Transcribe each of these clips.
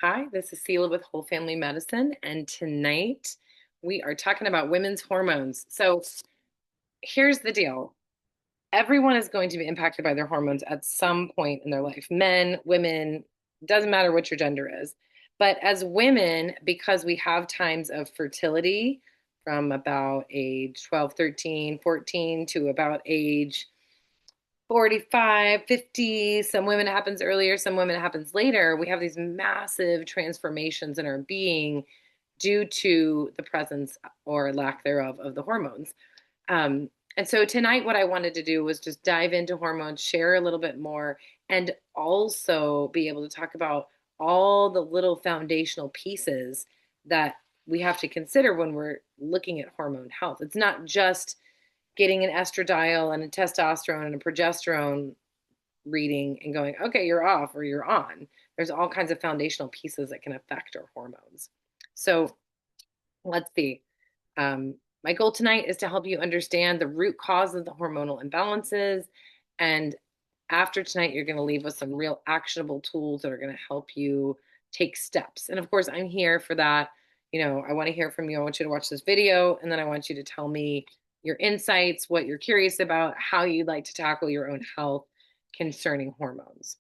Hi, this is Sela with Whole Family Medicine, and tonight we are talking about women's hormones. So here's the deal. Everyone is going to be impacted by their hormones at some point in their life. Men, women, doesn't matter what your gender is. But as women, because we have times of fertility from about age 12, 13, 14 to about age 45, 50. Some women it happens earlier, some women it happens later. We have these massive transformations in our being due to the presence or lack thereof of the hormones. And so tonight, what I wanted to do was just dive into hormones, share a little bit more, and also be able to talk about all the little foundational pieces that we have to consider when we're looking at hormone health. It's not just getting an estradiol and a testosterone and a progesterone reading and going, okay, you're off or you're on. There's all kinds of foundational pieces that can affect our hormones. So let's see. My goal tonight is to help you understand the root cause of the hormonal imbalances. And after tonight, you're going to leave with some real actionable tools that are going to help you take steps. And of course, I'm here for that. I want to hear from you. I want you to watch this video, and then I want you to tell me your insights, what you're curious about, how you'd like to tackle your own health concerning hormones.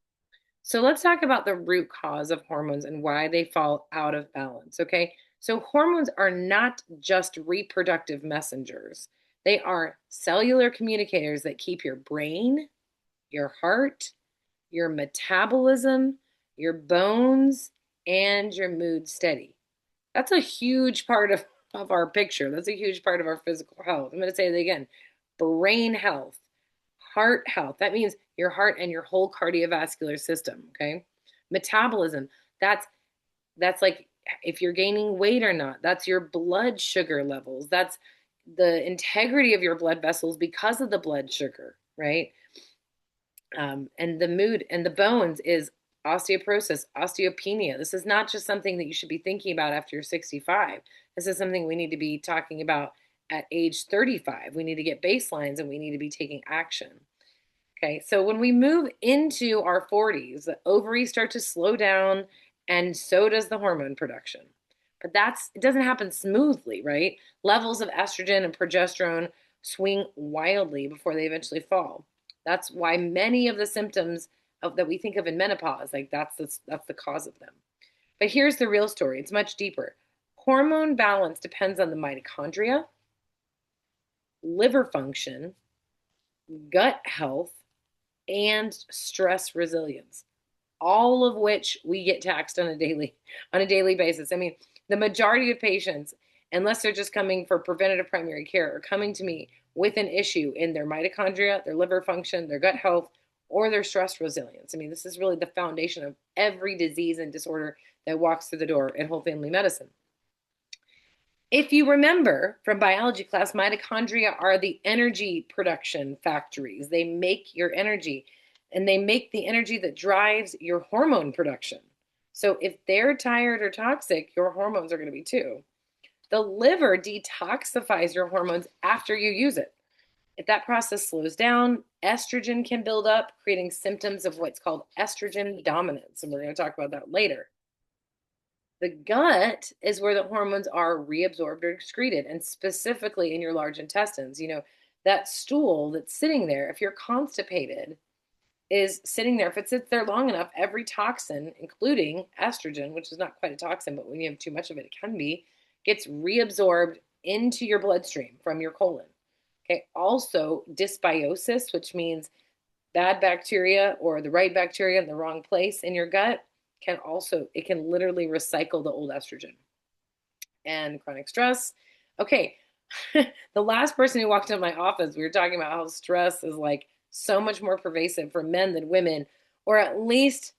So let's talk about the root cause of hormones and why they fall out of balance, okay? So hormones are not just reproductive messengers. They are cellular communicators that keep your brain, your heart, your metabolism, your bones, and your mood steady. That's a huge part of our picture. That's a huge part of our physical health. I'm going to say it again. Brain health, heart health. That means your heart and your whole cardiovascular system, okay? Metabolism. That's like if you're gaining weight or not. That's your blood sugar levels. That's the integrity of your blood vessels because of the blood sugar, right? And the mood and the bones is osteoporosis, osteopenia. This is not just something that you should be thinking about after you're 65. This is something we need to be talking about at age 35. We need to get baselines and we need to be taking action. Okay, so when we move into our 40s, the ovaries start to slow down and so does the hormone production. But it doesn't happen smoothly, right? Levels of estrogen and progesterone swing wildly before they eventually fall. That's why many of the symptoms that we think of in menopause, like that's the cause of them. But here's the real story. It's much deeper. Hormone balance depends on the mitochondria, liver function, gut health, and stress resilience, all of which we get taxed on a daily basis. I mean, the majority of patients, unless they're just coming for preventative primary care, are coming to me with an issue in their mitochondria, their liver function, their gut health, or their stress resilience. I mean, this is really the foundation of every disease and disorder that walks through the door in whole family medicine. If you remember from biology class, mitochondria are the energy production factories. They make your energy and they make the energy that drives your hormone production. So if they're tired or toxic, your hormones are going to be too. The liver detoxifies your hormones after you use it. If that process slows down, estrogen can build up, creating symptoms of what's called estrogen dominance. And we're going to talk about that later. The gut is where the hormones are reabsorbed or excreted, and specifically in your large intestines. That stool that's sitting there, if you're constipated, is sitting there. If it sits there long enough, every toxin, including estrogen, which is not quite a toxin, but when you have too much of it, it can be, gets reabsorbed into your bloodstream from your colon. Okay. Also, dysbiosis, which means bad bacteria or the right bacteria in the wrong place in your gut, it can literally recycle the old estrogen. And chronic stress. Okay. The last person who walked into my office, we were talking about how stress is like so much more pervasive for men than women, or at least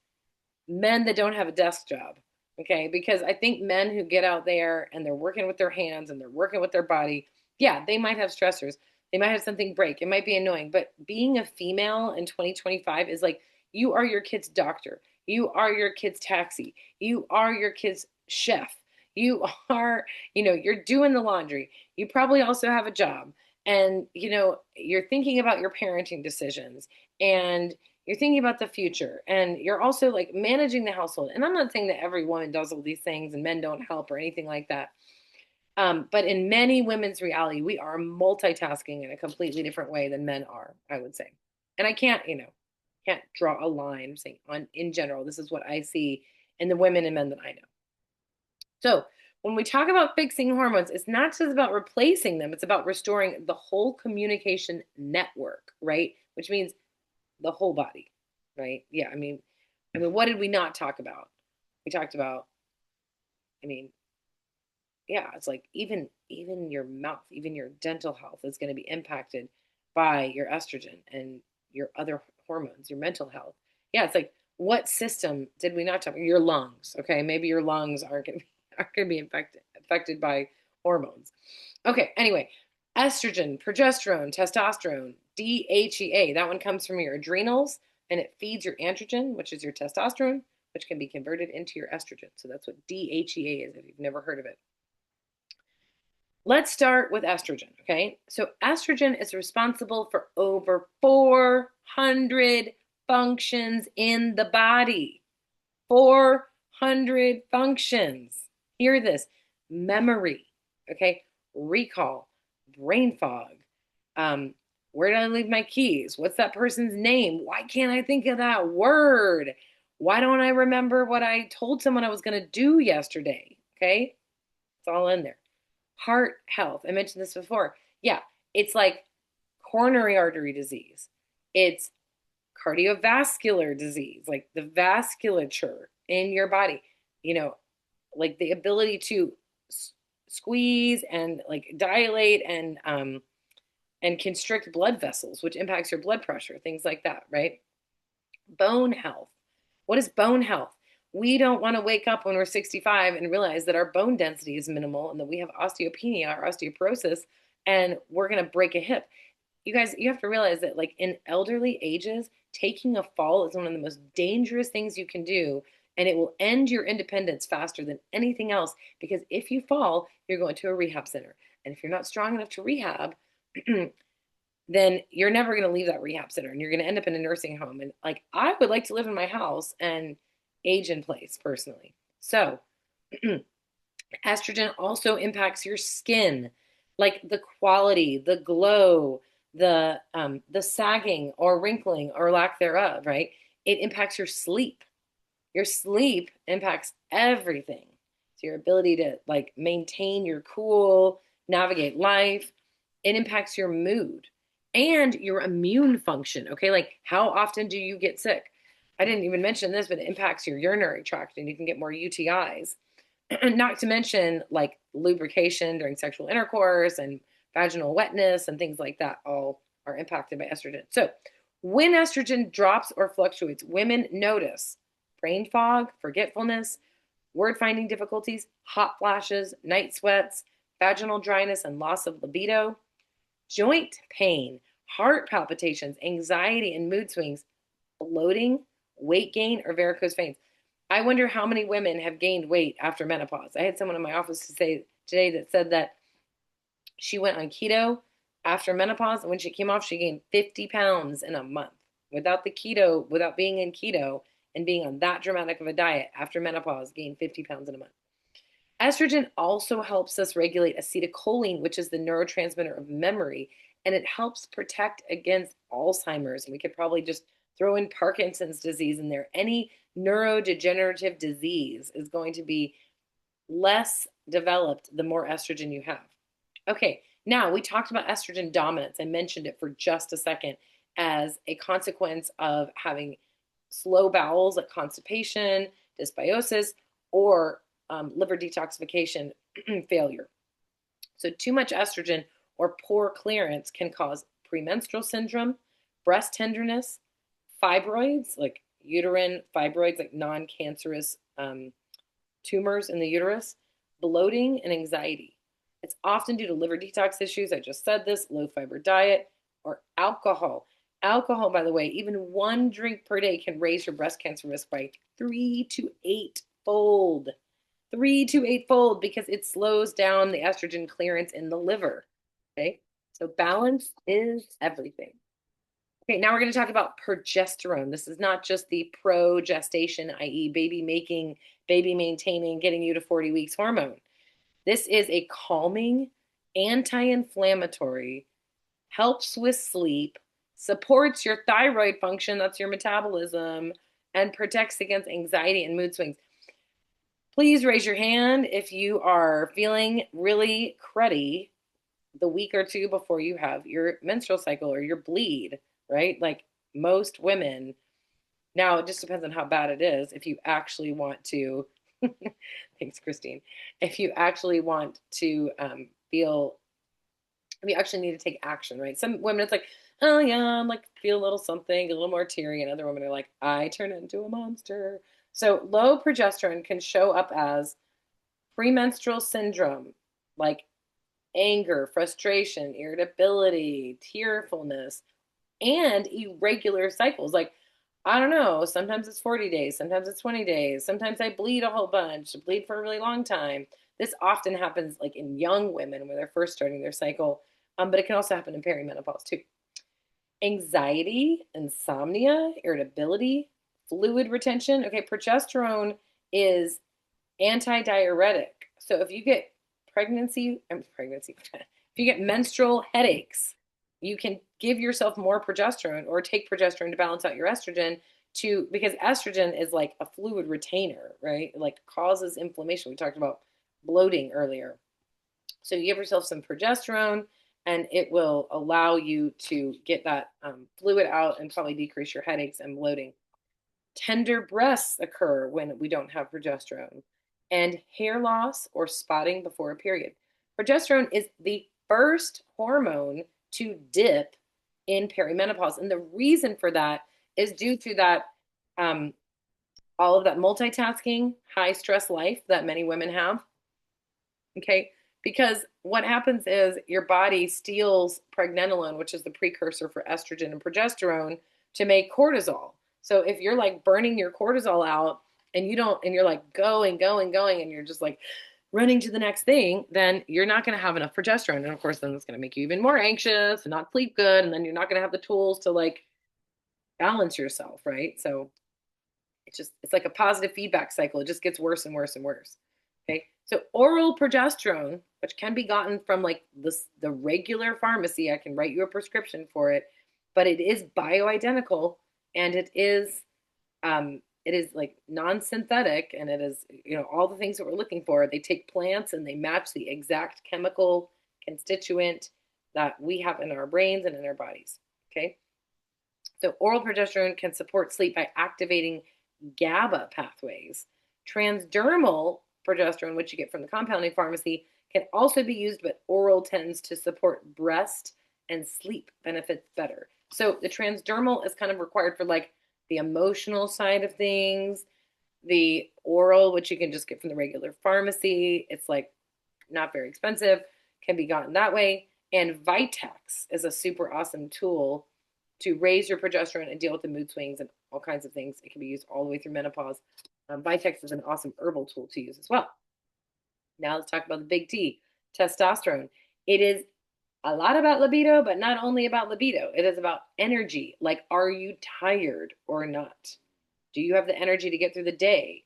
men that don't have a desk job. Okay. Because I think men who get out there and they're working with their hands and they're working with their body, yeah, they might have stressors. They might have something break. It might be annoying. But being a female in 2025 is like you are your kid's doctor. You are your kid's taxi. You are your kid's chef. You are, you're doing the laundry. You probably also have a job. And, you're thinking about your parenting decisions. And, you're thinking about the future, and you're also like managing the household. And I'm not saying that every woman does all these things and men don't help or anything like that. But in many women's reality, we are multitasking in a completely different way than men are, I would say. And I can't, can't draw a line. I'm saying in general, this is what I see in the women and men that I know. So when we talk about fixing hormones, it's not just about replacing them, it's about restoring the whole communication network, right? Which means the whole body, right? Yeah, I mean, what did we not talk about? We talked about, I mean, yeah, it's like even your mouth, even your dental health is going to be impacted by your estrogen and your other hormones, your mental health. Yeah, it's like what system did we not talk about? Your lungs, okay? Maybe your lungs aren't going to be affected by hormones. Okay, anyway, estrogen, progesterone, testosterone, DHEA, that one comes from your adrenals and it feeds your androgen, which is your testosterone, which can be converted into your estrogen. So that's what DHEA is if you've never heard of it. Let's start with estrogen, okay? So estrogen is responsible for over 400 functions in the body. 400 functions. Hear this: memory, okay? Recall, brain fog. Where did I leave my keys? What's that person's name? Why can't I think of that word? Why don't I remember what I told someone I was going to do yesterday? Okay? It's all in there. Heart health. I mentioned this before. Yeah, it's like coronary artery disease. It's cardiovascular disease, like the vasculature in your body, like the ability to squeeze and like dilate and constrict blood vessels, which impacts your blood pressure, things like that, right? Bone health. What is bone health? We don't want to wake up when we're 65 and realize that our bone density is minimal and that we have osteopenia or osteoporosis and we're going to break a hip. You guys, you have to realize that like in elderly ages, taking a fall is one of the most dangerous things you can do, and it will end your independence faster than anything else, because if you fall, you're going to a rehab center. And if you're not strong enough to rehab, then you're never going to leave that rehab center and you're going to end up in a nursing home. And like, I would like to live in my house and age in place personally. So, estrogen also impacts your skin, like the quality, the glow, the sagging or wrinkling or lack thereof, right? It impacts your sleep. Your sleep impacts everything. So your ability to like maintain your cool, navigate life. It impacts your mood and your immune function. Okay, like how often do you get sick? I didn't even mention this, but it impacts your urinary tract and you can get more UTIs. Not to mention like lubrication during sexual intercourse and vaginal wetness and things like that all are impacted by estrogen. So when estrogen drops or fluctuates, women notice brain fog, forgetfulness, word finding difficulties, hot flashes, night sweats, vaginal dryness and loss of libido, joint pain, heart palpitations, anxiety and mood swings, bloating, weight gain, or varicose veins. I wonder how many women have gained weight after menopause. I had someone in my office to say today that said that she went on keto after menopause, and when she came off, she gained 50 pounds in a month. Without the keto, without being in keto and being on that dramatic of a diet after menopause, gained 50 pounds in a month. Estrogen also helps us regulate acetylcholine, which is the neurotransmitter of memory, and it helps protect against Alzheimer's. And we could probably just throw in Parkinson's disease in there. Any neurodegenerative disease is going to be less developed the more estrogen you have. Okay, now we talked about estrogen dominance. I mentioned it for just a second as a consequence of having slow bowels like constipation, dysbiosis, or liver detoxification failure. So too much estrogen or poor clearance can cause premenstrual syndrome, breast tenderness, fibroids, like uterine fibroids, like non-cancerous tumors in the uterus, bloating, and anxiety. It's often due to liver detox issues. I just said this, low fiber diet, or alcohol. Alcohol, by the way, even one drink per day can raise your breast cancer risk by 3 to 8 fold. 3 to 8 fold because it slows down the estrogen clearance in the liver. Okay, so balance is everything. Okay, now we're going to talk about progesterone. This is not just the progestation, i.e., baby making, baby maintaining, getting you to 40 weeks hormone. This is a calming, anti inflammatory, helps with sleep, supports your thyroid function, that's your metabolism, and protects against anxiety and mood swings. Please raise your hand if you are feeling really cruddy the week or two before you have your menstrual cycle or your bleed, right? Like most women. Now, it just depends on how bad it is. If you actually want to, thanks, Christine. If you actually want to feel, you actually need to take action, right? Some women, it's like, oh yeah, I'm like, feel a little something, a little more teary. And other women are like, I turn into a monster. So low progesterone can show up as premenstrual syndrome, like anger, frustration, irritability, tearfulness, and irregular cycles. Like, I don't know, sometimes it's 40 days, sometimes it's 20 days, sometimes I bleed a whole bunch, bleed for a really long time. This often happens like in young women when they're first starting their cycle, but it can also happen in perimenopause too. Anxiety, insomnia, irritability, fluid retention. Okay, progesterone is anti-diuretic. So if you get if you get menstrual headaches, you can give yourself more progesterone or take progesterone to balance out your estrogen because estrogen is like a fluid retainer, right? It like causes inflammation. We talked about bloating earlier. So you give yourself some progesterone and it will allow you to get that fluid out and probably decrease your headaches and bloating. Tender breasts occur when we don't have progesterone, and hair loss or spotting before a period. Progesterone is the first hormone to dip in perimenopause. And the reason for that is due to that, all of that multitasking, high stress life that many women have. Okay. Because what happens is your body steals pregnenolone, which is the precursor for estrogen and progesterone, to make cortisol. So if you're like burning your cortisol out and you're like going, and you're just like running to the next thing, then you're not going to have enough progesterone. And of course, then it's going to make you even more anxious and not sleep good. And then you're not going to have the tools to like balance yourself, right? So it's like a positive feedback cycle. It just gets worse and worse and worse. Okay. So oral progesterone, which can be gotten from like the regular pharmacy, I can write you a prescription for it, but it is bioidentical and it is like non-synthetic and it is, all the things that we're looking for. They take plants and they match the exact chemical constituent that we have in our brains and in our bodies. Okay. So oral progesterone can support sleep by activating GABA pathways. Transdermal progesterone, which you get from the compounding pharmacy, can also be used, but oral tends to support breast and sleep benefits better. So the transdermal is kind of required for like the emotional side of things. The oral, which you can just get from the regular pharmacy, it's like not very expensive, can be gotten that way. And Vitex is a super awesome tool to raise your progesterone and deal with the mood swings and all kinds of things. It can be used all the way through menopause. Vitex is an awesome herbal tool to use as well. Now let's talk about the big T, testosterone. It is a lot about libido, but not only about libido. It is about energy. Like, are you tired or not? Do you have the energy to get through the day?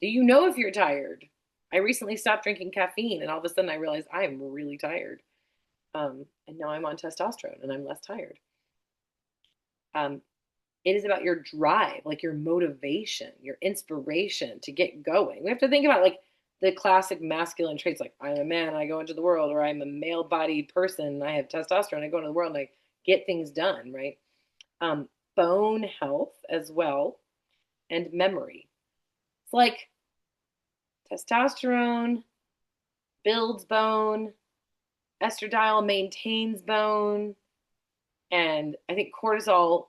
Do you know if you're tired? I recently stopped drinking caffeine and all of a sudden I realized I am really tired. And now I'm on testosterone and I'm less tired. It is about your drive, like your motivation, your inspiration to get going. We have to think about like the classic masculine traits, like I'm a man, I go into the world, or I'm a male-bodied person, I have testosterone, I go into the world and I get things done, right? Bone health as well, and memory. It's like testosterone builds bone, estradiol maintains bone, and I think cortisol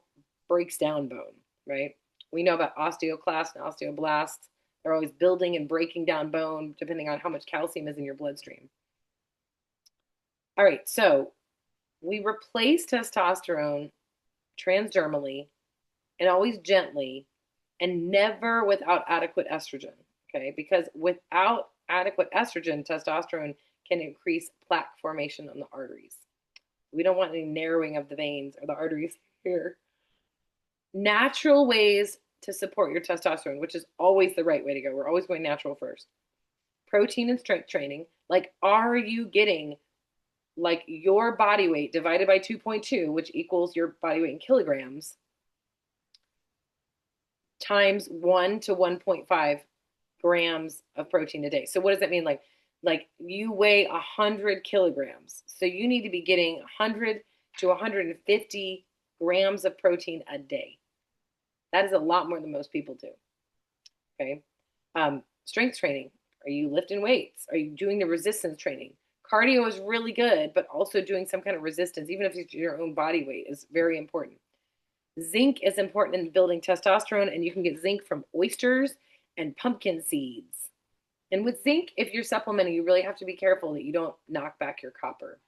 breaks down bone, right? We know about osteoclasts and osteoblasts. They're always building and breaking down bone depending on how much calcium is in your bloodstream. All right, so we replace testosterone transdermally and always gently and never without adequate estrogen, okay? Because without adequate estrogen, testosterone can increase plaque formation on the arteries. We don't want any narrowing of the veins or the arteries. here. Natural ways to support your testosterone, which is always the right way to go. We're always going natural first. Protein and strength training. Like, are you getting like your body weight divided by 2.2, which equals your body weight in kilograms, times 1 to 1.5 grams of protein a day? So what does that mean? Like you weigh 100 kilograms. So you need to be getting 100 to 150 grams of protein a day. That is a lot more than most people do. Okay. Strength training. Are you lifting weights? Are you doing the resistance training? Cardio is really good, but also doing some kind of resistance, even if it's your own body weight, is very important. Zinc is important in building testosterone, and you can get zinc from oysters and pumpkin seeds. And with zinc, if you're supplementing, you really have to be careful that you don't knock back your copper.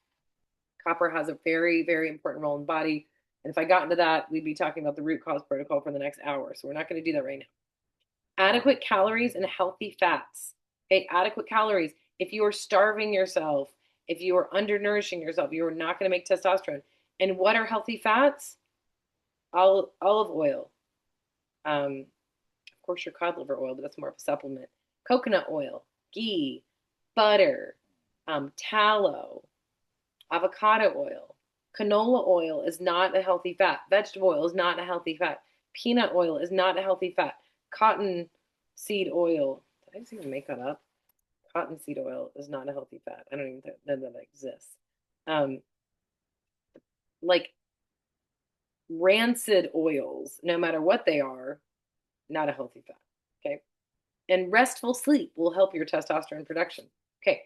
Copper has a very, very important role in the body. And if I got into that, we'd be talking about the root cause protocol for the next hour. So we're not going to do that right now. Adequate calories and healthy fats. Okay, adequate calories. If you are starving yourself, if you are undernourishing yourself, you are not going to make testosterone. And what are healthy fats? Olive oil. Of course, your cod liver oil, but that's more of a supplement. Coconut oil, ghee, butter, tallow, avocado oil. Canola oil is not a healthy fat. Vegetable oil is not a healthy fat. Peanut oil is not a healthy fat. Cotton seed oil. Did I just even make that up? Cottonseed oil is not a healthy fat. I don't even know that exists. Like rancid oils, no matter what they are, not a healthy fat. Okay. And restful sleep will help your testosterone production. Okay.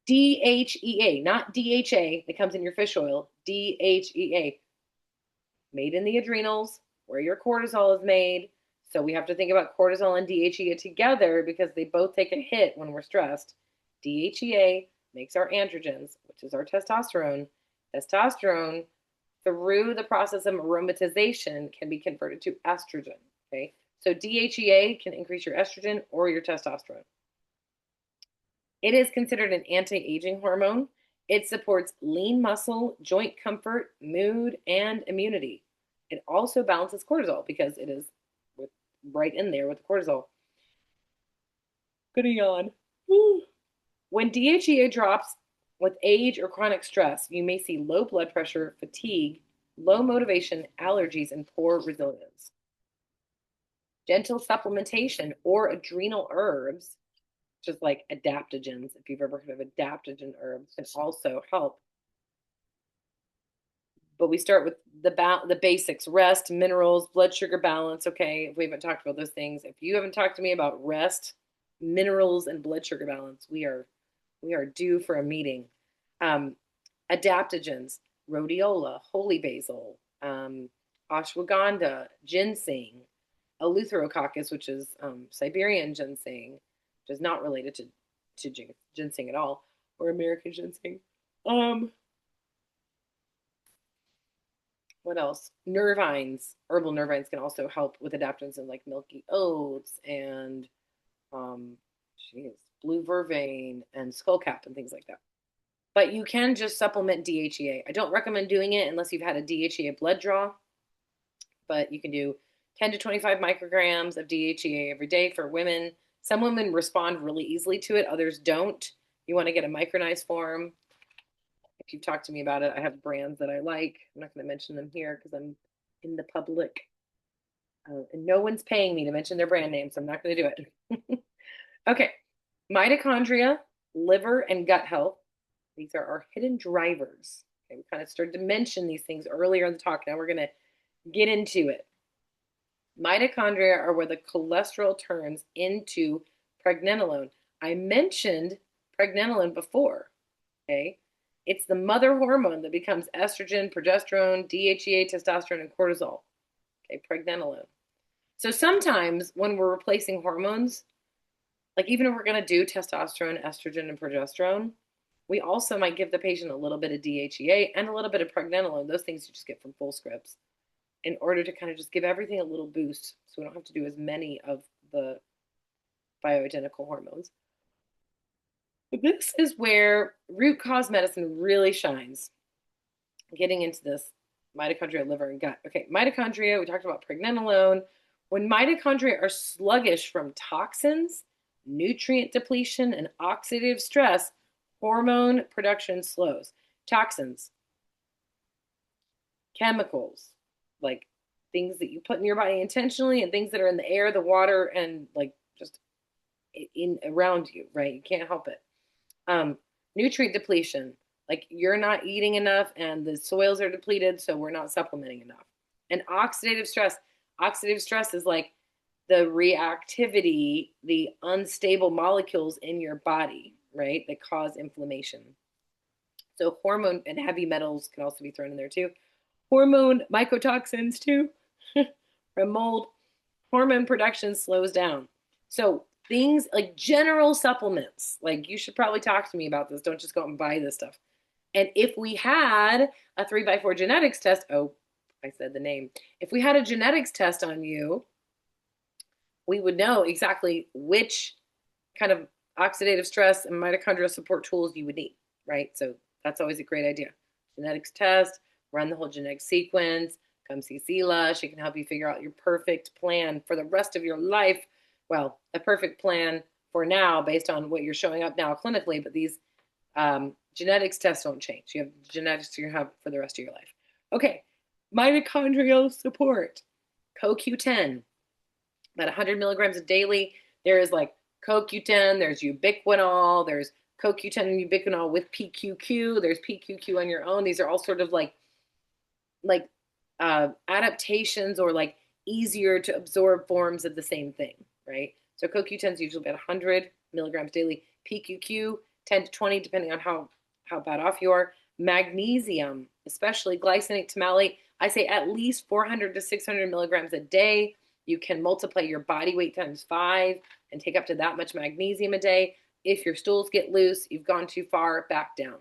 DHEA, not DHA that comes in your fish oil. DHEA, made in the adrenals, where your cortisol is made. So we have to think about cortisol and DHEA together because they both take a hit when we're stressed. DHEA makes our androgens, which is our testosterone. Testosterone, through the process of aromatization, can be converted to estrogen. Okay, so DHEA can increase your estrogen or your testosterone. It is considered an anti-aging hormone. It supports lean muscle, joint comfort, mood, and immunity. It also balances cortisol because it is right in there with the cortisol. Good yawn. When DHEA drops with age or chronic stress, you may see low blood pressure, fatigue, low motivation, allergies, and poor resilience. Gentle supplementation or adrenal herbs, just like adaptogens, if you've ever heard of adaptogen herbs, can also help. But we start with the basics: rest, minerals, blood sugar balance. Okay, if we haven't talked about those things, if you haven't talked to me about rest, minerals, and blood sugar balance, we are due for a meeting. Adaptogens: rhodiola, holy basil, ashwagandha, ginseng, eleutherococcus, which is Siberian ginseng, which is not related to ginseng at all, or American ginseng. What else? Nervines, herbal nervines can also help with adaptogens in like milky oats and blue vervain and skullcap and things like that. But you can just supplement DHEA. I don't recommend doing it unless you've had a DHEA blood draw, but you can do 10 to 25 micrograms of DHEA every day for women. Some women respond really easily to it, others don't. You want to get a micronized form. If you've talked to me about it, I have brands that I like. I'm not going to mention them here because I'm in the public. And no one's paying me to mention their brand name, so I'm not going to do it. Okay. Mitochondria, liver, and gut health. These are our hidden drivers. Okay, we kind of started to mention these things earlier in the talk. Now we're going to get into it. Mitochondria are where the cholesterol turns into pregnenolone. I mentioned pregnenolone before. Okay. It's the mother hormone that becomes estrogen, progesterone, DHEA, testosterone, and cortisol. Okay, pregnenolone. So sometimes when we're replacing hormones, like even if we're going to do testosterone, estrogen, and progesterone, we also might give the patient a little bit of DHEA and a little bit of pregnenolone. Those things you just get from full scripts in order to kind of just give everything a little boost so we don't have to do as many of the bioidentical hormones. But this is where root cause medicine really shines. Getting into this Mitochondria, liver, and gut. Okay, mitochondria, we talked about pregnenolone. When mitochondria are sluggish from toxins, nutrient depletion, and oxidative stress, hormone production slows. Toxins, chemicals, like things that you put in your body intentionally and things that are in the air, the water, and like just in around you, right? You can't help it. Um, Nutrient depletion, like you're not eating enough and the soils are depleted, so we're not supplementing enough. And oxidative stress is like the reactivity, the unstable molecules in your body, right, that cause inflammation. So hormone and heavy metals can also be thrown in there too. Hormone mycotoxins too from mold. Hormone production slows down. So things like general supplements, like you should probably talk to me about this. Don't just go out and buy this stuff. And if we had a 3x4 genetics test, oh, I said the name. If we had a genetics test on you, we would know exactly which kind of oxidative stress and mitochondrial support tools you would need, right? So that's always a great idea. Genetics test, run the whole genetic sequence, come see Sela. She can help you figure out your perfect plan for the rest of your life. Well, a perfect plan for now based on what you're showing up now clinically, but these genetics tests don't change. You have genetics you have for the rest of your life. Okay, mitochondrial support, CoQ10, about 100 milligrams daily. There is like CoQ10, there's ubiquinol, there's CoQ10 and ubiquinol with PQQ, there's PQQ on your own. These are all sort of like adaptations or like easier to absorb forms of the same thing, right? So CoQ10 is usually about 100 milligrams daily. PQQ, 10 to 20, depending on how bad off you are. Magnesium, especially glycinate to malate, I say at least 400 to 600 milligrams a day. You can multiply your body weight times 5 and take up to that much magnesium a day. If your stools get loose, you've gone too far, back down.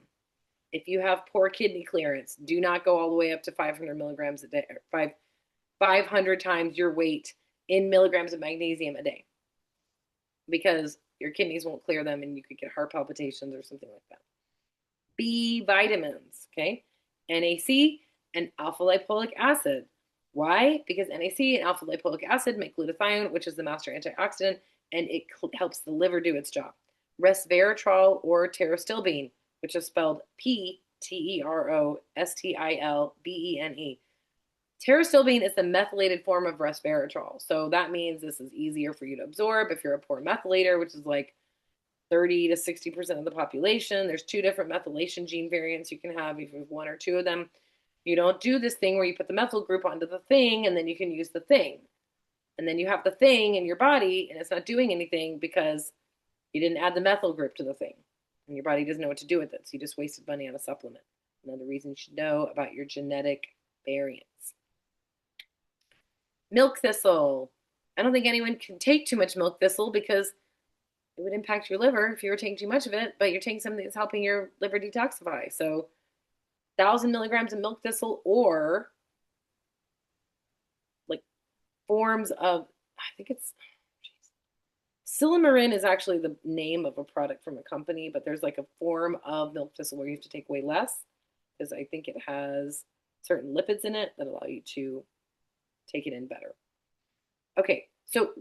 If you have poor kidney clearance, do not go all the way up to 500 milligrams a day, 500 times your weight in milligrams of magnesium a day, because your kidneys won't clear them and you could get heart palpitations or something like that. B vitamins, okay? NAC and alpha lipoic acid. Why? Because NAC and alpha lipoic acid make glutathione, which is the master antioxidant, and it helps the liver do its job. Resveratrol or pterostilbene, which is spelled Pterostilbene. Pterostilbene is the methylated form of resveratrol. So that means this is easier for you to absorb if you're a poor methylator, which is like 30 to 60% of the population. There's 2 different methylation gene variants you can have if you have 1 or 2 of them. You don't do this thing where you put the methyl group onto the thing and then you can use the thing. And then you have the thing in your body and it's not doing anything because you didn't add the methyl group to the thing. And your body doesn't know what to do with it. So you just wasted money on a supplement. Another reason you should know about your genetic variants. Milk thistle. I don't think anyone can take too much milk thistle because it would impact your liver if you were taking too much of it, but you're taking something that's helping your liver detoxify. So 1,000 milligrams of milk thistle or like forms of, I think it's, Silymarin is actually the name of a product from a company, but there's like a form of milk thistle where you have to take way less because I think it has certain lipids in it that allow you to take it in better. Okay, so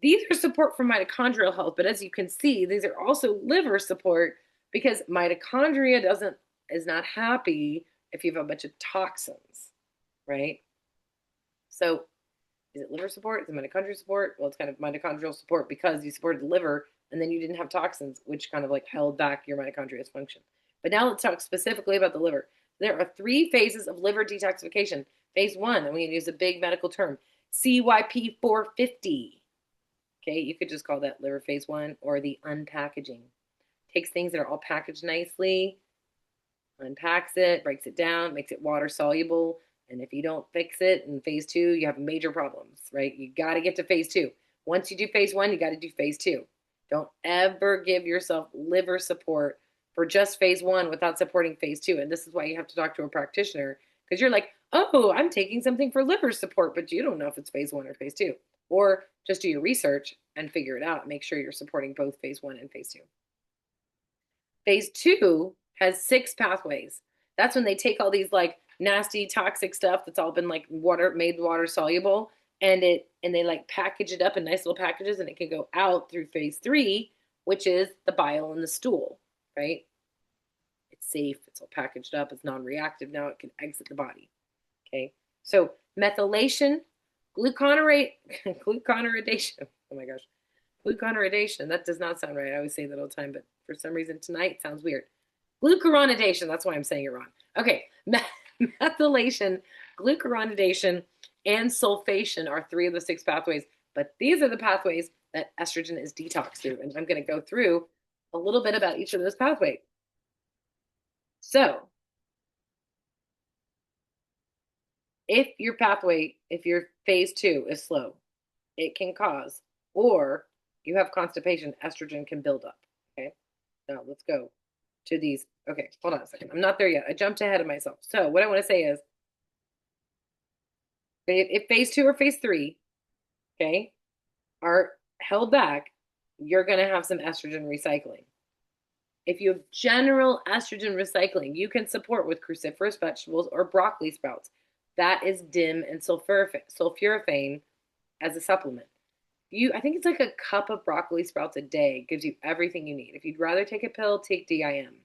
these are support for mitochondrial health, but as you can see, these are also liver support because mitochondria is not happy if you have a bunch of toxins, right? So is it liver support? Is it mitochondrial support? Well, it's kind of mitochondrial support because you supported the liver and then you didn't have toxins, which kind of like held back your mitochondria's function. But now let's talk specifically about the liver. There are 3 phases of liver detoxification. Phase 1, and we're going to use a big medical term, CYP 450. Okay, you could just call that liver phase 1 or the unpackaging. Takes things that are all packaged nicely, unpacks it, breaks it down, makes it water soluble. And if you don't fix it in phase 2, you have major problems, right? You got to get to phase 2. Once you do phase 1, you got to do phase 2. Don't ever give yourself liver support for just phase 1 without supporting phase 2. And this is why you have to talk to a practitioner because you're like, oh, I'm taking something for liver support, but you don't know if it's phase 1 or phase 2. Or just do your research and figure it out. Make sure you're supporting both phase 1 and phase 2. Phase 2 has 6 pathways. That's when they take all these like nasty, toxic stuff that's all been like made water soluble, and they like package it up in nice little packages, and it can go out through phase 3, which is the bile and the stool, right? It's safe, it's all packaged up, it's non-reactive, now it can exit the body. Okay, so methylation, glucuronidation. Oh my gosh, glucuronidation. That does not sound right. I always say that all the time, but for some reason tonight it sounds weird. Glucuronidation. That's why I'm saying it wrong. Okay, methylation, glucuronidation, and sulfation are 3 of the 6 pathways, but these are the pathways that estrogen is detoxed through, and I'm going to go through a little bit about each of those pathways. So, if your phase 2 is slow, it can cause, or you have constipation, estrogen can build up. Okay, now let's go to these. Okay, hold on a second. I'm not there yet. I jumped ahead of myself. So what I want to say is, if phase 2 or phase 3, okay, are held back, you're going to have some estrogen recycling. If you have general estrogen recycling, you can support with cruciferous vegetables or broccoli sprouts. That is DIM and sulforaphane as a supplement. I think it's like a cup of broccoli sprouts a day gives you everything you need. If you'd rather take a pill, take DIM.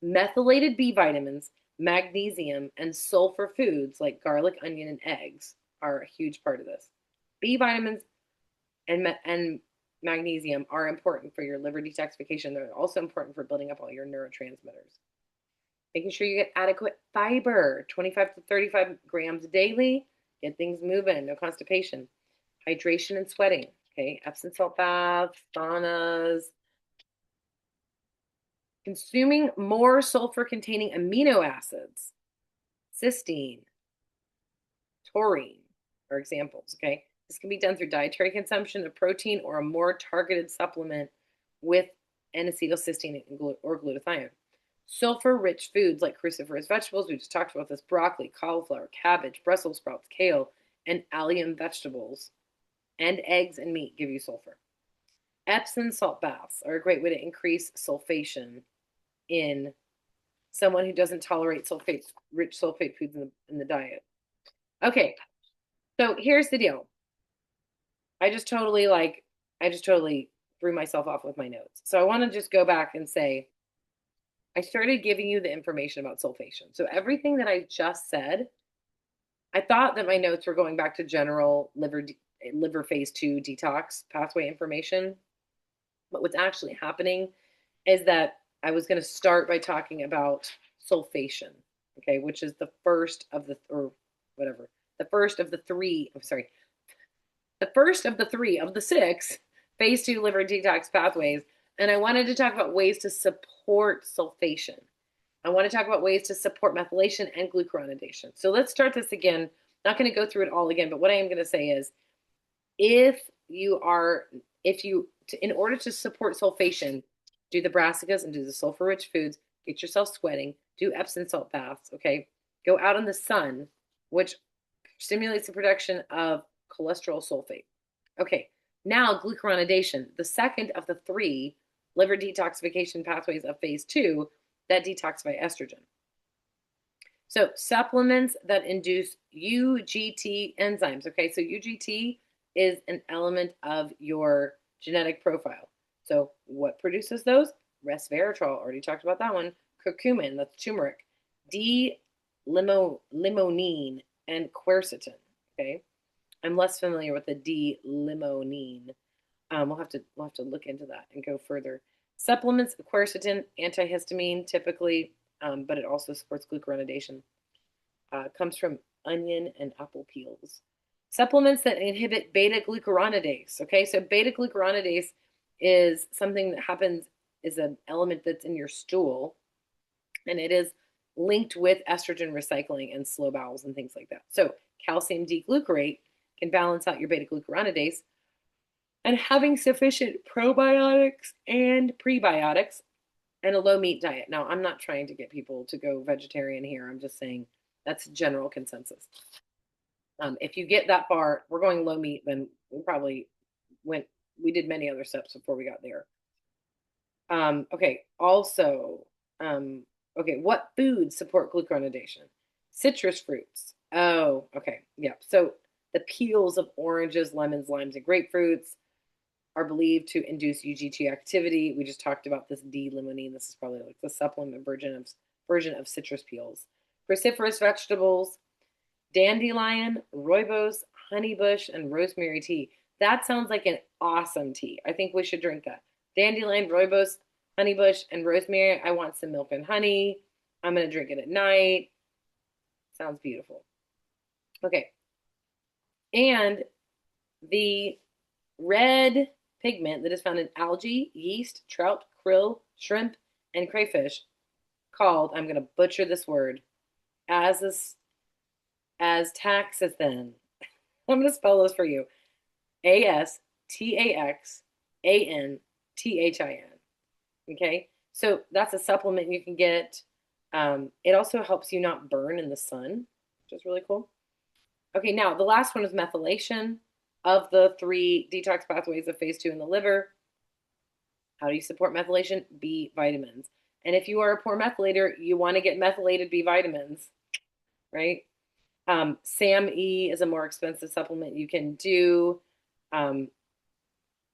Methylated B vitamins, magnesium, and sulfur foods like garlic, onion, and eggs are a huge part of this. B vitamins and magnesium are important for your liver detoxification. They're also important for building up all your neurotransmitters. Making sure you get adequate fiber, 25 to 35 grams daily. Get things moving, no constipation. Hydration and sweating, okay? Epsom salt baths, saunas. Consuming more sulfur-containing amino acids, cysteine, taurine are examples, okay? This can be done through dietary consumption of protein or a more targeted supplement with N-acetylcysteine or glutathione. Sulfur-rich foods like cruciferous vegetables, we just talked about this, broccoli, cauliflower, cabbage, Brussels sprouts, kale, and allium vegetables, and eggs and meat give you sulfur. Epsom salt baths are a great way to increase sulfation in someone who doesn't tolerate rich sulfate foods in the diet. Okay, so here's the deal. I just totally threw myself off with my notes. So I want to just go back and say, I started giving you the information about sulfation. So everything that I just said, I thought that my notes were going back to general liver phase 2 detox pathway information. But what's actually happening is that I was going to start by talking about sulfation, okay, which is the first of the 3 of the 6 phase 2 liver detox pathways. And I wanted to talk about ways to support sulfation. I want to talk about ways to support methylation and glucuronidation. So let's start this again. Not going to go through it all again, but what I am going to say is, in order to support sulfation, do the brassicas and do the sulfur-rich foods, get yourself sweating, do Epsom salt baths, okay? Go out in the sun, which stimulates the production of cholesterol sulfate. Okay, now glucuronidation, the second of the 3 liver detoxification pathways of phase 2 that detoxify estrogen. So supplements that induce UGT enzymes, okay? So UGT is an element of your genetic profile. So what produces those? Resveratrol, already talked about that one. Curcumin, that's turmeric. D-limonene and quercetin, okay? I'm less familiar with the D-limonene. We'll have to look into that and go further. Supplements, quercetin, antihistamine typically, but it also supports glucuronidation. Comes from onion and apple peels. Supplements that inhibit beta-glucuronidase, okay? So beta-glucuronidase is something that is an element that's in your stool, and it is linked with estrogen recycling and slow bowels and things like that. So calcium D-glucarate can balance out your beta-glucuronidase, and having sufficient probiotics and prebiotics and a low meat diet. Now, I'm not trying to get people to go vegetarian here. I'm just saying that's general consensus. If you get that far, we're going low meat, then we did many other steps before we got there. Okay, also, Okay, what foods support glucuronidation? Citrus fruits. Oh, okay. Yeah. So the peels of oranges, lemons, limes, and grapefruits are believed to induce UGT activity. We just talked about this D-limonene. This is probably like the supplement version of citrus peels. Cruciferous vegetables, dandelion, rooibos, honeybush, and rosemary tea. That sounds like an awesome tea. I think we should drink that. Dandelion, rooibos, honeybush, and rosemary. I want some milk and honey. I'm going to drink it at night. Sounds beautiful. Okay. And the red pigment that is found in algae, yeast, trout, krill, shrimp, and crayfish, called, I'm going to butcher this word, as taxanthin. I'm going to spell this for you. ASTAXANTHIN. Okay. So that's a supplement you can get. It also helps you not burn in the sun, which is really cool. Okay. Now, the last one is methylation of the 3 detox pathways of phase 2 in the liver. How do you support methylation? B vitamins. And if you are a poor methylator, you want to get methylated B vitamins, right? SAMe is a more expensive supplement you can do. B12,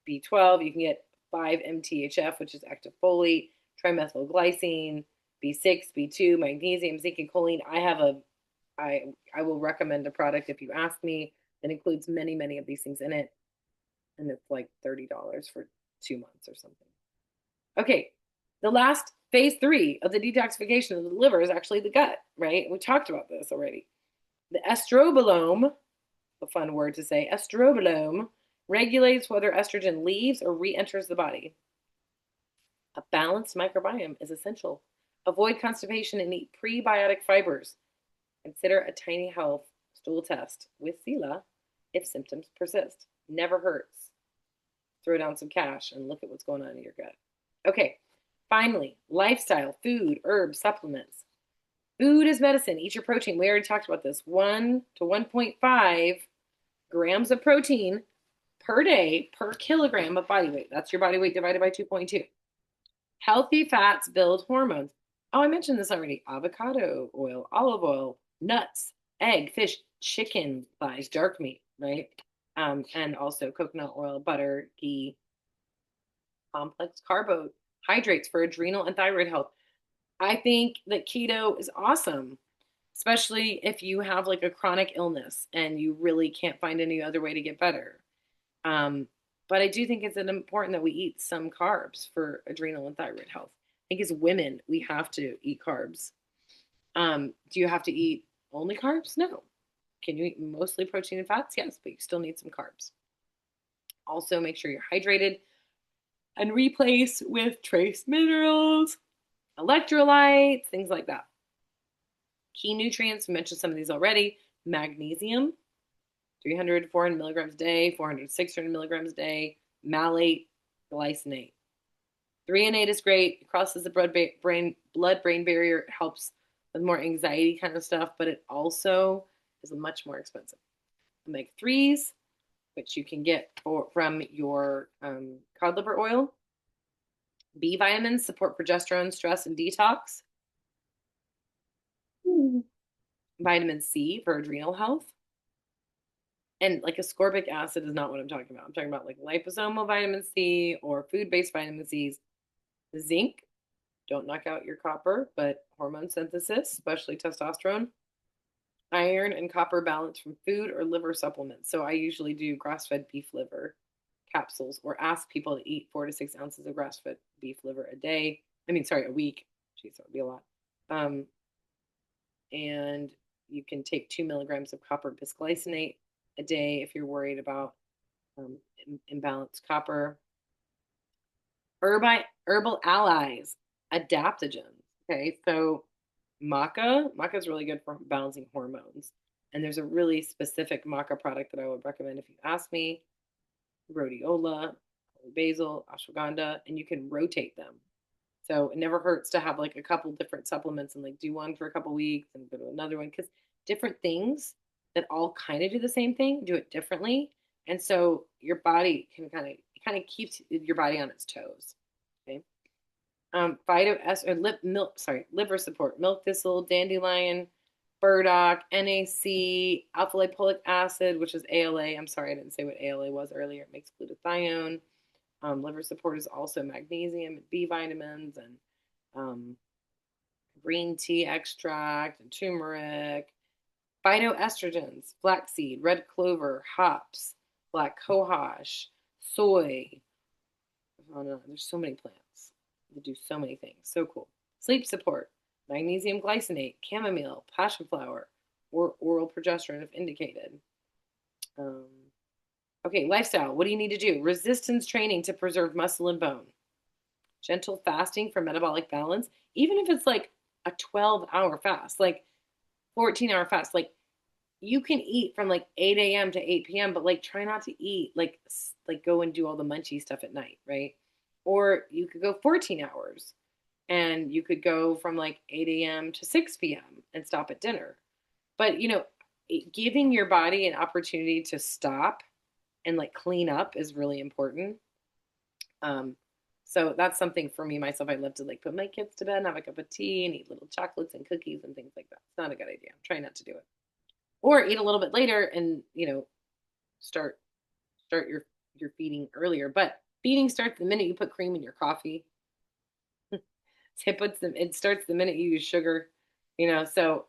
you can get 5-MTHF, which is active folate, trimethylglycine, B6, B2, magnesium, zinc, and choline. I will recommend a product if you ask me that includes many, many of these things in it. And it's like $30 for 2 months or something. Okay, the last phase 3 of the detoxification of the liver is actually the gut, right? We talked about this already. The estrobolome, a fun word to say, estrobolome, regulates whether estrogen leaves or re-enters the body. A balanced microbiome is essential. Avoid constipation and eat prebiotic fibers. Consider a tiny health stool test with SELA if symptoms persist. Never hurts. Throw down some cash and look at what's going on in your gut. Okay, finally, lifestyle, food, herbs, supplements. Food is medicine. Eat your protein. We already talked about this. 1 to 1.5 grams of protein per day per kilogram of body weight. That's your body weight divided by 2.2. Healthy fats build hormones. Oh, I mentioned this already. Avocado oil, olive oil, nuts, egg, fish, chicken thighs, dark meat, right? And also coconut oil, butter, ghee, complex carbohydrates for adrenal and thyroid health. I think that keto is awesome, especially if you have like a chronic illness and you really can't find any other way to get better. But I do think it's important that we eat some carbs for adrenal and thyroid health. I think as women, we have to eat carbs. Do you have to eat only carbs? No. Can you eat mostly protein and fats? Yes, but you still need some carbs. Also, make sure you're hydrated and replace with trace minerals, electrolytes, things like that. Key nutrients, we mentioned some of these already. Magnesium, 300 to 400 milligrams a day, 400 to 600 milligrams a day. Malate, glycinate. Threonate is great. It crosses the blood-brain barrier. It helps with more anxiety kind of stuff, but it also is much more expensive. Omega-3s, which you can get from your cod liver oil. B vitamins support progesterone, stress, and detox. Vitamin C for adrenal health. And like ascorbic acid is not what I'm talking about. I'm talking about like liposomal vitamin C or food-based vitamin C's. Zinc, don't knock out your copper, but hormone synthesis, especially testosterone. Iron and copper balance from food or liver supplements. So I usually do grass-fed beef liver capsules or ask people to eat 4 to 6 ounces of grass-fed beef liver a week. Jeez, that would be a lot. And you can take 2 milligrams of copper bisglycinate a day if you're worried about imbalanced copper. Herbal allies, adaptogens. Okay, so maca is really good for balancing hormones. And there's a really specific maca product that I would recommend if you ask me. Rhodiola, basil, ashwagandha, and you can rotate them. So it never hurts to have like a couple different supplements and like do one for a couple weeks and go to another one because different things that all kind of do the same thing do it differently. And so your body can kind of keeps your body on its toes. Okay. Liver support, milk thistle, dandelion, burdock, NAC, alpha lipoic acid, which is ALA. I'm sorry, I didn't say what ALA was earlier. It makes glutathione. Liver support is also magnesium and B vitamins and um, green tea extract and turmeric, phytoestrogens, flaxseed, red clover, hops, black cohosh, soy. Oh no, there's so many plants. They do so many things. So cool. Sleep support, magnesium glycinate, chamomile, passion flower, or oral progesterone if indicated. Um, okay, lifestyle. What do you need to do? Resistance training to preserve muscle and bone. Gentle fasting for metabolic balance, even if it's like a 12-hour fast, like 14-hour fast, like you can eat from like 8 a.m. to 8 p.m., but like try not to eat like go and do all the munchy stuff at night, right? Or you could go 14 hours and you could go from like 8 a.m. to 6 p.m. and stop at dinner. But giving your body an opportunity to stop and like clean up is really important. Um, so that's something for me myself. I love to like put my kids to bed and have a cup of tea and eat little chocolates and cookies and things like that. It's not a good idea. I'm trying not to do it. Or eat a little bit later and start your feeding earlier. But feeding starts the minute you put cream in your coffee. It starts the minute you use sugar. So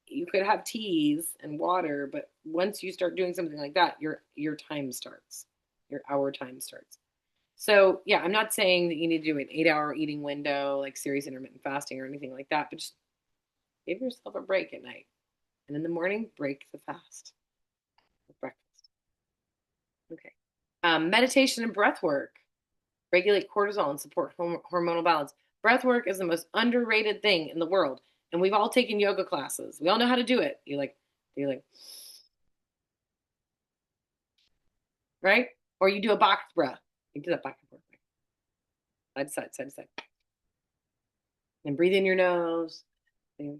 you could have teas and water, but once you start doing something like that, your time starts. Your hour time starts. So yeah, I'm not saying that you need to do an 8-hour eating window, like serious intermittent fasting or anything like that, but just give yourself a break at night. And in the morning, break the fast with breakfast. Okay. Meditation and breath work regulate cortisol and support hormonal balance. Breath work is the most underrated thing in the world. And we've all taken yoga classes. We all know how to do it. You're like, right? Or you do a box breath. You do that back and forth, side to side, side to side. And breathe in your nose, in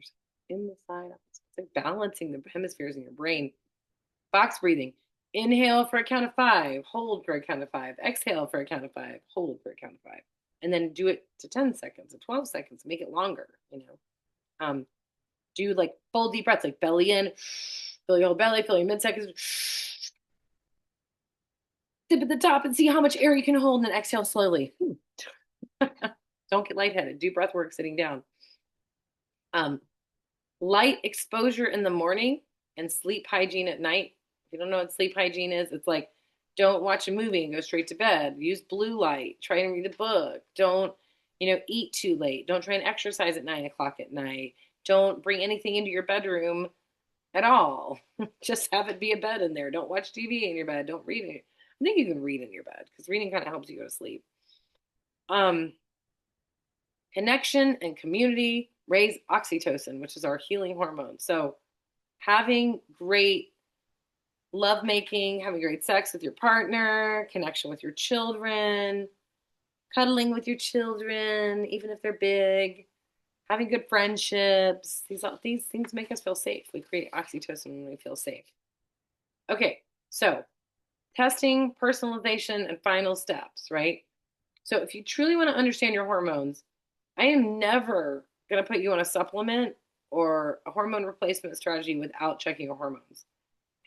the side. It's like balancing the hemispheres in your brain. Box breathing. Inhale for a count of 5, hold for a count of 5, exhale for a count of 5, hold for a count of 5. And then do it to 10 seconds, to 12 seconds, make it longer. Do like full deep breaths, like belly in, fill your whole belly, fill your midseconds, dip at the top and see how much air you can hold, and then exhale slowly. Don't get lightheaded. Do breath work sitting down. Light exposure in the morning and sleep hygiene at night. If you don't know what sleep hygiene is, it's like don't watch a movie and go straight to bed. Use blue light. Try and read a book. Don't, eat too late. Don't try and exercise at 9 o'clock at night. Don't bring anything into your bedroom at all. Just have it be a bed in there. Don't watch TV in your bed. Don't read it. I think you can read in your bed because reading kind of helps you go to sleep. Connection and community raise oxytocin, which is our healing hormone. So having great lovemaking, having great sex with your partner, connection with your children, cuddling with your children, even if they're big, having good friendships. These things make us feel safe. We create oxytocin when we feel safe. Okay, so testing, personalization, and final steps, right? So if you truly want to understand your hormones, I am never going to put you on a supplement or a hormone replacement strategy without checking your hormones.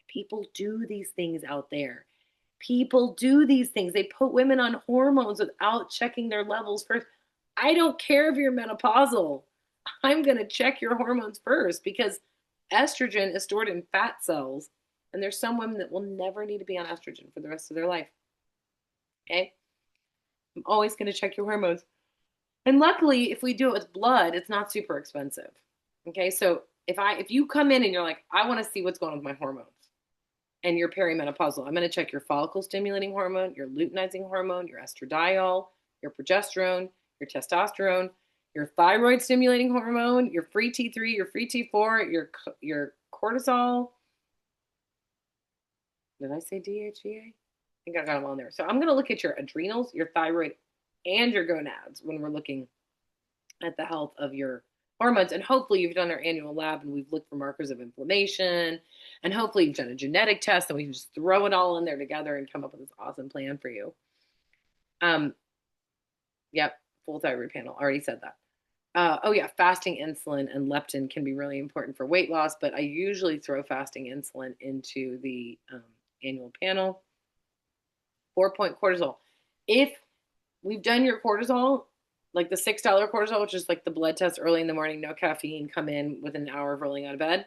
People do these things out there. People do these things. They put women on hormones without checking their levels first. I don't care if you're menopausal. I'm going to check your hormones first because estrogen is stored in fat cells. And there's some women that will never need to be on estrogen for the rest of their life. Okay? I'm always going to check your hormones. And luckily, if we do it with blood, it's not super expensive. Okay? So if you come in and you're like, I want to see what's going on with my hormones, and you're perimenopausal, I'm going to check your follicle stimulating hormone, your luteinizing hormone, your estradiol, your progesterone, your testosterone, your thyroid stimulating hormone, your free T3, your free T4, your cortisol. Did I say DHEA? I think I got them on there. So I'm going to look at your adrenals, your thyroid, and your gonads when we're looking at the health of your hormones. And hopefully you've done our annual lab and we've looked for markers of inflammation. And hopefully you've done a genetic test and we can just throw it all in there together and come up with this awesome plan for you. Yep. full thyroid panel. I already said that. Oh yeah, fasting insulin and leptin can be really important for weight loss, but I usually throw fasting insulin into the annual panel. 4-point cortisol. If we've done your cortisol, like the $6 cortisol, which is like the blood test early in the morning, no caffeine, come in within an hour of rolling out of bed,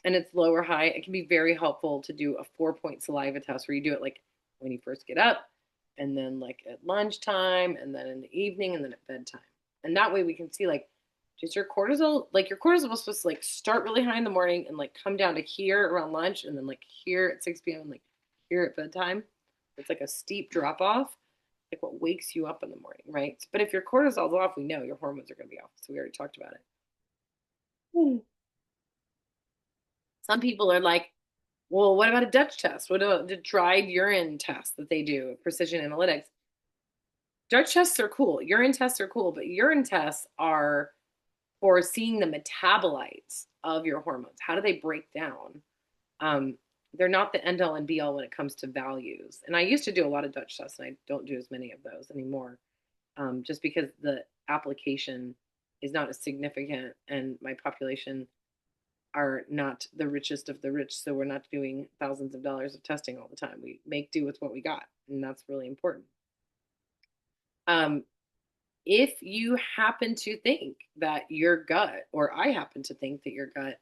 and it's low or high, it can be very helpful to do a 4-point saliva test where you do it like when you first get up, and then like at lunchtime, and then in the evening, and then at bedtime. And that way we can see like, does your cortisol, like your cortisol was supposed to like start really high in the morning and like come down to here around lunch, and then like here at 6 p.m. and like here at bedtime. It's like a steep drop off, like what wakes you up in the morning, right? But if your cortisol's off, we know your hormones are going to be off. So we already talked about it. Some people are like, well, what about a Dutch test? What about the dried urine test that they do, precision analytics? Dutch tests are cool. Urine tests are cool, but urine tests are for seeing the metabolites of your hormones. How do they break down? Um, they're not the end all and be all when it comes to values. And I used to do a lot of Dutch tests, and I don't do as many of those anymore, just because the application is not as significant, and my population are not the richest of the rich. So we're not doing thousands of dollars of testing all the time. We make do with what we got, and that's really important. Um, if you happen to think that your gut, or I happen to think that your gut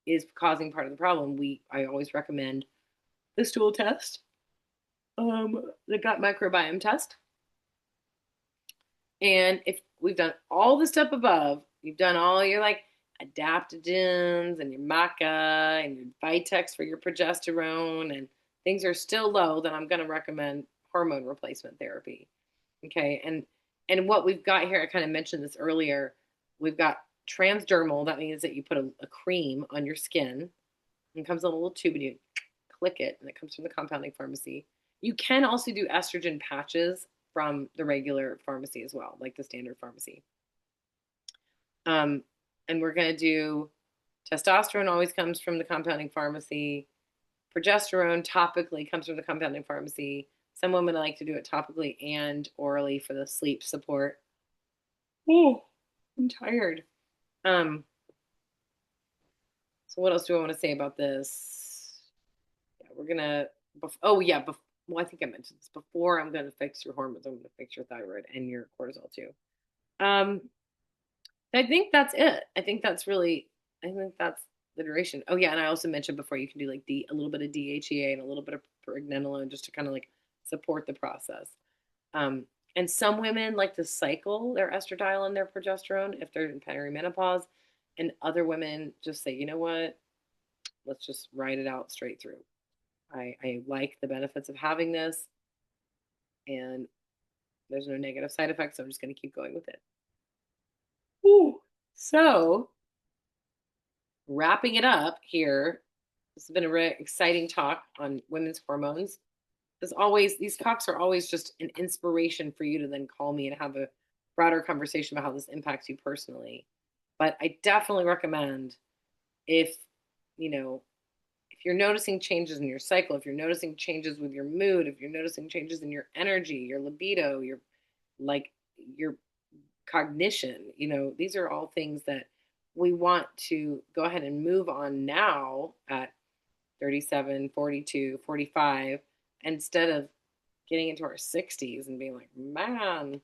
is causing part of the problem, I always recommend the stool test, the gut microbiome test. And if we've done all the stuff above, you've done all your like adaptogens and your maca and your Vitex for your progesterone, and things are still low, then I'm going to recommend hormone replacement therapy. Okay. And what we've got here, I kind of mentioned this earlier, we've got transdermal. That means that you put a cream on your skin, and it comes in a little tube, and you click it, and it comes from the compounding pharmacy. You can also do estrogen patches from the regular pharmacy as well, like the standard pharmacy. And we're going to do testosterone, always comes from the compounding pharmacy. Progesterone topically comes from the compounding pharmacy. Some women like to do it topically and orally for the sleep support. Oh, I'm tired. So what else do I want to say about this? Yeah, we're gonna. Oh yeah. Well, I think I mentioned this before. I'm gonna fix your hormones. I'm gonna fix your thyroid and your cortisol too. Um, I think that's it. I think that's really. I think that's the duration. Oh yeah, and I also mentioned before you can do like a little bit of DHEA and a little bit of pregnenolone just to kind of like support the process. Um, and some women like to cycle their estradiol and their progesterone if they're in perimenopause, and other women just say, you know what, let's just ride it out straight through. I like the benefits of having this, and there's no negative side effects, so I'm just going to keep going with it. Ooh. So, wrapping it up here, this has been a really exciting talk on women's hormones. As always, these talks are always just an inspiration for you to then call me and have a broader conversation about how this impacts you personally. But I definitely recommend, if you know, if you're noticing changes in your cycle, if you're noticing changes with your mood, if you're noticing changes in your energy, your libido, your cognition, these are all things that we want to go ahead and move on now at 37, 42, 45, instead of getting into our 60s and being like, man,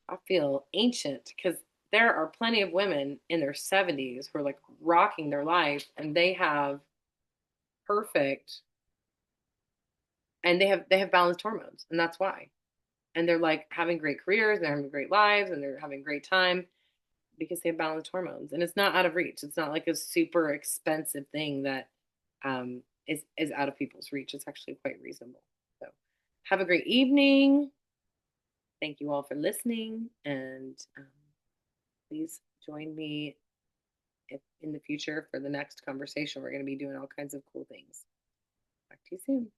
I feel ancient, because there are plenty of women in their 70s who are like rocking their life, and they have perfect, and they have balanced hormones, and that's why. And they're like having great careers, and they're having great lives, and they're having great time because they have balanced hormones, and it's not out of reach. It's not like a super expensive thing that is out of people's reach. It's actually quite reasonable. So have a great evening. Thank you all for listening, and please join me in the future for the next conversation. We're going to be doing all kinds of cool things. Talk to you soon.